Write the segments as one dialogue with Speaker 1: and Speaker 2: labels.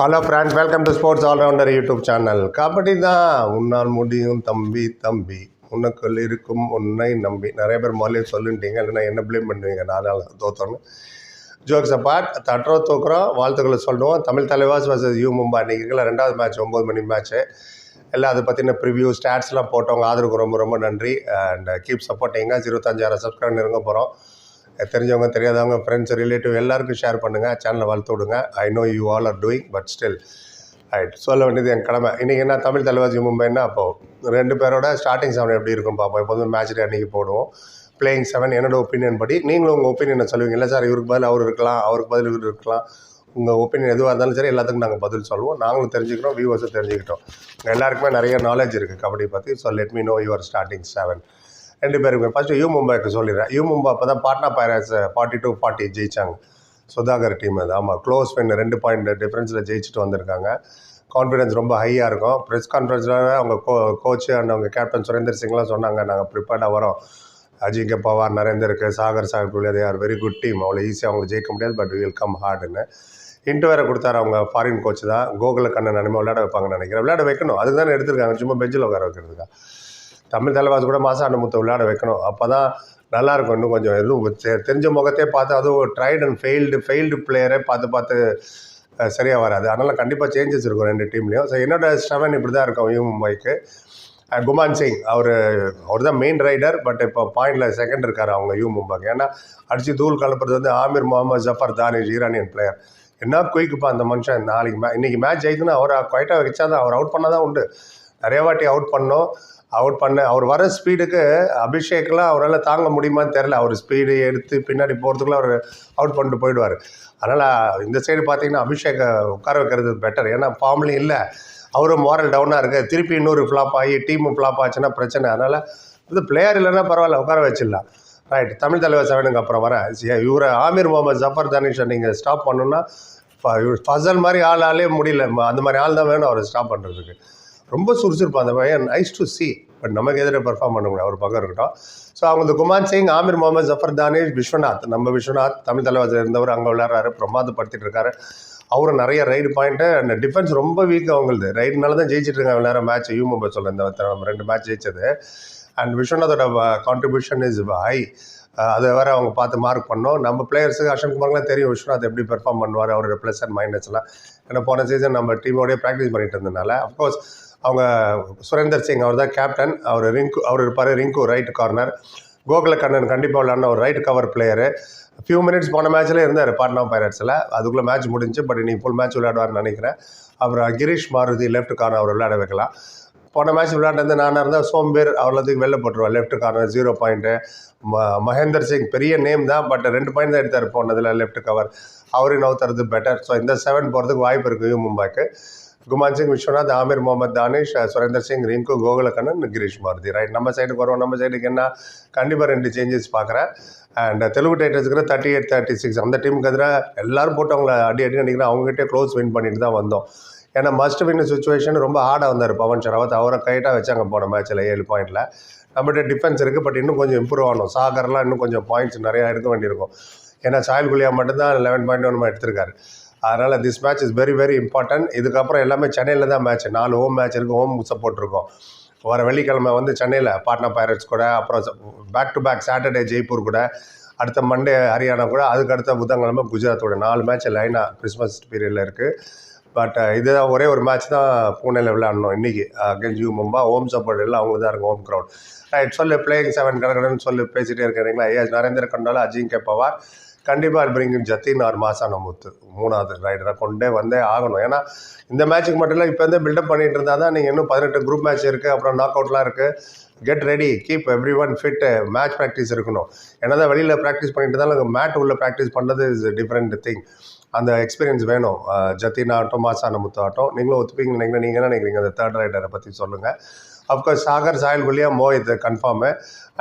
Speaker 1: Hello friends, welcome to sports all rounder YouTube channel. Kabaddi தான் உன்னால் முடியும் தம்பி தம்பி, உனக்குள் இருக்கும் உன்னை நம்பி. நிறைய பேர் முதல்ல சொல்லிட்டீங்க, இல்லைன்னா என்ன ப்ளேம் பண்ணுவீங்க, நாள் தோற்றோன்னு. ஜோக்ஸ் அப்பார்ட், தட்டுறோம் தூக்குறோம், வாழ்த்துக்களை சொல்லுவோம். தமிழ் தலைவாஸ் வர்சஸ் யூ மும்பை அன்றைக்கில் 2வது மேட்ச் 9 மணி மேட்ச்சு. எல்லாம் அதை பற்றின ப்ரிவ்யூ ஸ்டாட்ஸ்லாம் போட்டவங்க ஆதரவுக்கு ரொம்ப ரொம்ப நன்றி. And keep சப்போர்ட்டிங்க. 25,000 சப்ஸ்கிரைபர் நெருங்க போகிறோம். தெரிஞ்சவங்க தெரியாதவங்க ஃப்ரெண்ட்ஸ் ரிலேட்டிவ் எல்லாருக்கும் ஷேர் பண்ணுங்கள், சேனலை வளர்த்து விடுங்க. I know you all are doing, but still right சொல்ல வேண்டியது என் கடமை. இன்றைக்கி என்ன தமிழ் தலைவாசி மும்பைன்னா, அப்போது 2 பேரோட ஸ்டார்டிங் 7 எப்படி இருக்கும் பார்ப்போம். எப்போதும் மேட்ச் டே அன்றைக்கி போடுவோம். பிளேயிங் 7 என்னோட ஒப்பீனியன் படி. நீங்களும் உங்கள் ஒப்பீனியனை சொல்லுவீங்க. இல்லை சார், இவருக்கு பதில் அவர் இருக்கலாம், அவருக்கு பதில் இவர் இருக்கலாம். உங்கள் ஒப்பீனியன் எதுவாக இருந்தாலும் சரி, எல்லாத்துக்கும் நாங்கள் பதில் சொல்லுவோம். நாங்களும் தெரிஞ்சுக்கிறோம், வியூவர்ஸும் தெரிஞ்சுக்கிட்டோம். எல்லாருக்குமே நிறைய நாலேஜ் இருக்குது கபடி பற்றி. So let me no your starting 7. 2 பேருக்குமே. ஃபஸ்ட்டு யூ மும்பைக்கு சொல்லிடுறேன். யூ மும்பை அப்போ தான் பாட்னா பைரேட்ஸ் 42-40 ஜெயித்தாங்க. சுதாகர் டீம் அது. ஆமாம், க்ளோஸ் வின் 2 பாயிண்ட் டிஃப்ரென்ஸில் ஜெயிச்சுட்டு வந்திருக்காங்க. கான்ஃபிடன்ஸ் ரொம்ப ஹையாக இருக்கும். ப்ரெஸ் கான்ஃபரன்ஸில் அவங்க கோச்சு அண்ட் அவங்க கேப்டன் சுரேந்தர் சிங்லாம் சொன்னாங்க, நாங்கள் ப்ரிப்பேர்டாக வரோம். அஜிங்கே பவார், நரேந்தருக்கு, Sagar Sahib, they are very good team. அவ்வளோ ஈஸியாக அவங்களை ஜெயிக்க முடியாது, பட் வில் கம் ஹார்டுன்னு இன்ட்டு வேறு கொடுத்தாரு. அவங்க ஃபாரின் கோச் தான், கோகுல கண்ணன் அனிமே விளையாட வைப்பாங்கன்னு நினைக்கிறேன். விளையாட வைக்கணும், அதுக்கு தானே எடுத்திருக்காங்க, சும்மா பெஞ்சில் உட்கார வைக்கிறதுக்கா. தமிழ் தலைவாசி கூட மாசாண்ட முத்தை விளையாட வைக்கணும். அப்போ தான் நல்லாயிருக்கும். இன்னும் கொஞ்சம் எதுவும் தெரிஞ்ச முகத்தையே பார்த்து, அதுவும் ட்ரைட் அண்ட் ஃபெயில்டு பிளேயரே பார்த்து சரியாக வராது. அதனால் கண்டிப்பாக சேஞ்சஸ் இருக்கும் 2 டீம்லேயும். ஸோ என்னோட 7 இப்படி தான் இருக்கும் யூ மும்பைக்கு. குமான் சிங் அவர் தான் மெயின் ரைடர், பட் இப்போ பாயிண்டில் செகண்ட் இருக்கார் அவங்க யூ மும்பைக்கு. ஏன்னா அடித்து தூள் கலப்புறது வந்து ஆமீர் முகமது ஜஃபர் தானிஷ், ஈரானியன் பிளேயர். என்ன குயிக்குப்பா அந்த மனுஷன். இன்றைக்கி மேட்ச் ஜெயிக்கணும், அவரை குவைட்டாக வச்சா தான், அவர் அவுட் பண்ணால் தான் உண்டு. நிறைய வாட்டி அவுட் அவர் வர ஸ்பீடுக்கு அபிஷேக்லாம் அவரால் தாங்க முடியுமான்னு தெரில. அவர் ஸ்பீடு எடுத்து பின்னாடி போகிறதுக்குள்ள அவர் அவுட் பண்ணிட்டு போயிடுவார். அதனால் இந்த சைடு பார்த்தீங்கன்னா அபிஷேக்கை உட்கார வைக்கிறது பெட்டர். ஏன்னா ஃபார்ம்லேயும் இல்லை, அவரும் மோரல் டவுனாக இருக்குது. திருப்பி இன்னொரு ஃப்ளாப் ஆகி டீமும் ஃப்ளாப் ஆச்சுன்னா பிரச்சனை. அதனால் இது பிளேயர் இல்லைன்னா பரவாயில்ல, உட்கார வச்சிடலாம். ரைட், தமிழ் தலைவர் 7க்கு அப்புறம் வரேன். இவரை ஆமீர் முகமது ஜஃபர் தானிஷை நீங்கள் ஸ்டாப் பண்ணணுன்னா, ஃபசல் மாதிரி ஆளே முடியல. அந்த மாதிரி ஆள் தான் வேணும் அவரை ஸ்டாப் பண்ணுறதுக்கு. ரொம்ப சுறுசுறுப்பு அந்த பையன், நைஸ் டு சி. பட் நமக்கு எதிராக பெர்ஃபார்ம் பண்ண முடியாது, அவர் பக்கம் இருக்கட்டும். ஸோ அவங்க இந்த குமான் சிங், ஆமீர் முகமது ஜஃபர் தானிஷ், விஸ்வநாத், நம்ம விஸ்வநாத் தமிழ் தலைவாசில் இருந்தவர் அங்கே விளையாடுறாரு, பிரமாதப்படுத்திட்டு இருக்காரு. அவரும் நிறைய ரைடு பாயிண்ட்டு. அண்ட் டிஃபென்ஸ் ரொம்ப வீக் அவங்களது. ரைடுனால தான் ஜெயிச்சிட்டு இருக்காங்க விளையாடுற மேட்ச் யூ மும்பை சொல்ல இந்த 2 மேட்ச் ஜெயிச்சது. அண்ட் விஸ்வநாத்தோட கான்ட்ரிபியூஷன் இஸ் ஹை. அதை வேறு அவங்க பார்த்து மார்க் பண்ணோம். நம்ம பிளேயர்ஸுக்கு அஸ்வின் குமார்லாம் தெரியும் விஸ்வநாத் எப்படி பெர்ஃபார்ம் பண்ணுவார், அவரோட ப்ளஸ் அண்ட் மைனஸ்லாம். ஏன்னா போன சீசன் நம்ம டீமோடய ப்ராக்டிஸ் பண்ணிட்டு இருந்ததுனால. அஃப்கோர்ஸ் அவங்க சுரேந்தர் சிங் அவர் தான் கேப்டன். அவர் இருப்பார் ரிங்கு ரைட் கார்னர். கோகுல கண்ணன் கண்டிப்பாக விளையாடின ஒரு right cover player. Few minutes போன மேட்ச்சில் இருந்தார் பாட்னா பைரேட்ஸில். அதுக்குள்ளே மேட்ச் முடிஞ்சு, பட் இன்றைக்கி ஃபுல் மேட்ச் விளையாடுவார்னு நினைக்கிறேன். அப்புறம் கிரீஷ் மாருதி லெஃப்ட் கார்னர் அவர் விளையாட வைக்கலாம். போன மேட்ச் விளையாண்டு நானாக இருந்தால் சோம்பேர் அவர்களுக்கு வெளில போட்டுருவார் left corner 0 point. Mahender Singh பெரிய நேம் தான், பட் 2 பாயிண்ட் தான் எடுத்தார் போனதில் லெஃப்ட் கவர். அவரையும் நவுத்துறது பெட்டர். ஸோ இந்த 7 போகிறதுக்கு வாய்ப்பு இருக்குது யூ மும்பைக்கு. குமான் சிங், விஸ்வநாத், ஆமீர் முகமது தானிஷ், சுரேந்தர் சிங், ரிங்கு, கோகுலக்கண்ணன், கிரீஷ் மாருதி. ரைட், நம்ம சைடுக்கு வருவோம். நம்ம சைடுக்கு என்ன கண்டிப்பாக 2 சேஞ்சஸ் பார்க்குறேன். அண்ட் தெலுங்கு டைட்டன்ஸுக்கு 38-36 அந்த டீமுக்கு எதிராக எல்லோரும் போட்டு அவங்கள அடி நினைக்கிறேன். அவங்ககிட்டே க்ளோஸ் வின் பண்ணிட்டு தான் வந்தோம். ஏன்னா மஸ்ட் வின் சுச்சுவேஷன் ரொம்ப ஹார்டாக வந்தார் பவன் ஷராவத். அவரை கைட்டாக வச்சாங்க போன மேட்ச்சில் 7 பாயிண்டில். நம்மகிட்ட டிஃபென்ஸ் இருக்குது, பட் இன்னும் கொஞ்சம் இம்ப்ரூவ் ஆகணும். சாகர்லாம் இன்னும் கொஞ்சம் பாயிண்ட்ஸ் நிறையா எடுக்க வேண்டியிருக்கும். ஏன்னா சாயல் குலியா மட்டும்தான் 11.1 எடுத்திருக்காரு. அதனால் this match is very very important. இதுக்கப்புறம் எல்லாமே சென்னையில் தான் மேட்ச். 4 ஹோம் மேட்ச் இருக்குது, ஹோம் சப்போர்ட் இருக்கும். வர வெள்ளிக்கிழமை வந்து சென்னையில் பாட்னா பைரேட்ஸ் கூட, அப்புறம் back to back Saturday Jaipur கூட, அடுத்த மண்டே ஹரியானா கூட, அதுக்கு அடுத்த புதன்கிழமை குஜராத்தோட 4 மேட்ச் லைனாக கிறிஸ்மஸ் பீரியடில் இருக்குது. பட் இதுதான் ஒரே ஒரு மேட்ச் தான் பூனேயில் விளையாடணும் இன்றைக்கி against you Mumbai. Home support எல்லாம் அவங்களுக்கு தான் இருக்கும், ஹோம் க்ரௌட். ரைட், சொல்லு பிளேயிங் 7 கடற்கடன்னு சொல்லி பேசிகிட்டே இருக்கிறீங்களா. நரேந்திர கண்டால், அஜிங்கே பவார், கண்டிப்பாக பிரிங் ஜத்தின் ஆர் மாசான முத்து 3வது ரைடரை கொண்டே வந்தே ஆகணும். ஏன்னா இந்த மேட்ச்சுக்கு மட்டும் இல்லை, இப்போ வந்து பில்டப் பண்ணிட்டு இருந்தால் தான் நீங்கள் இன்னும் 18 குரூப் மேட்ச் இருக்குது, அப்புறம் நாக் அவுட்லாம் இருக்குது. Get ready, keep every one fit. Match practice இருக்கணும். ஏன்னா தான் வெளியில் ப்ராக்டிஸ் பண்ணிட்டு இருந்தாலும் மேட் உள்ள ப்ராக்டிஸ் பண்ணுறது இஸ் டிஃப்ரெண்ட் திங். அந்த எக்ஸ்பீரியன்ஸ் வேணும். ஜத்தின் ஆகட்டும், மாசான முத்து ஆகட்டும். நீங்களும் ஒத்துப்பீங்கன்னு நினைக்கிறேன். நீங்கள் என்ன நினைக்கிறீங்க அந்த 3rd ரைடரை பற்றி சொல்லுங்கள். Of course Sagar, Sayal Gulia, Mohit confirm.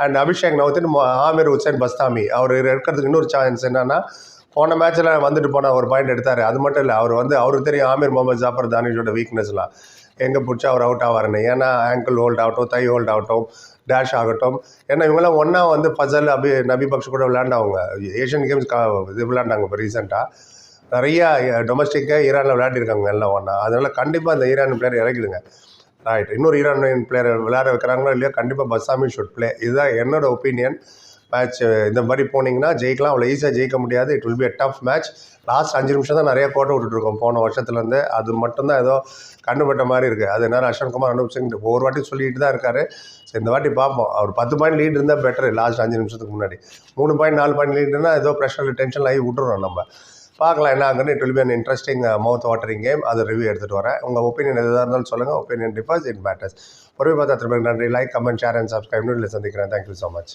Speaker 1: And Abhishek நவுத்தின், ஆமீர் ஹுசைன் பஸ்தாமி. அவர் எடுக்கிறதுக்கு இன்னொரு சான்ஸ் என்னென்னா, போன மேட்ச்சில் வந்துட்டு போனால் ஒரு பாயிண்ட் எடுத்தார். அது மட்டும் இல்லை, அவருக்கு தெரியும் ஆமீர் முகமது ஜாஃபர் தானிஷோட வீக்னஸ்லாம் எங்கே பிடிச்சா அவர் அவுட் ஆவாருன்னு. ஏன்னா ஆங்கிள் ஹோல்ட் ஆகட்டும், தை ஹோல்ட் ஆகட்டும், டேஷ் ஆகட்டும். ஏன்னா இவங்கெல்லாம் ஒன்றா வந்து ஃபசல், நபி பக்ஷ் கூட விளையாண்டவங்க. ஏஷியன் கேம்ஸ் இது விளையாண்டாங்க இப்போ ரீசெண்டாக. நிறையா டொமஸ்டிக்காக ஈரானில் விளையாடிருக்காங்க எல்லாம் ஒன்றா. அதனால் கண்டிப்பாக அந்த ஈரான் பிளேயர் இறக்கிடுங்க. ரைட், இன்னொரு ஈரானியன் பிளேயர் விளையாட வைக்கிறாங்களோ இல்லையோ, கண்டிப்பாக பஸ்ஸாமி ஷுட் பிளே. இதுதான் என்னோட ஒப்பீனியன். மேட்ச் இந்த மாதிரி போனீங்கன்னா ஜெயிக்கலாம், அவ்வளோ ஈஸியாக ஜெயிக்க முடியாது. It will be a tough match. Last 5 நிமிஷம் தான் நிறைய கோட்டை விட்டுருக்கோம் போன வருஷத்துலேருந்து. அது மட்டும்தான் ஏதோ கண்டுபட்ட மாதிரி இருக்குது. அது என்ன அஸ்வின் குமார், அனுப் சிங் ஒவ்வொரு வாட்டி சொல்லிட்டு தான் இருக்காரு. ஸோ இந்த வாட்டி பார்ப்போம். அவர் 10 பாயிண்ட் லீட் இருந்தால் பெட்டர். லாஸ்ட் 5 நிமிஷத்துக்கு முன்னாடி 3 பாயிண்ட் 4 பாயிண்ட் லீடுனா ஏதோ ப்ரெஷரில் டென்ஷன் ஆகி விட்டுறோம் நம்ம. பார்க்கலாம் என்ன ஆகுன்னு. It will be an interesting mouth watering game. அதை ரிவ்யூ எடுத்துகிட்டு வரேன். உங்கள் ஒப்பீனியன் எதாக இருந்தாலும் சொல்லுங்கள். Opinion differs, it matters. பொறுமை பார்த்தா திரும்ப நன்றி. லைக், கமெண்ட், ஷேர் அண்ட் சப்ஸ்கிரைப்னு சந்திக்கிறேன். Thank you so much.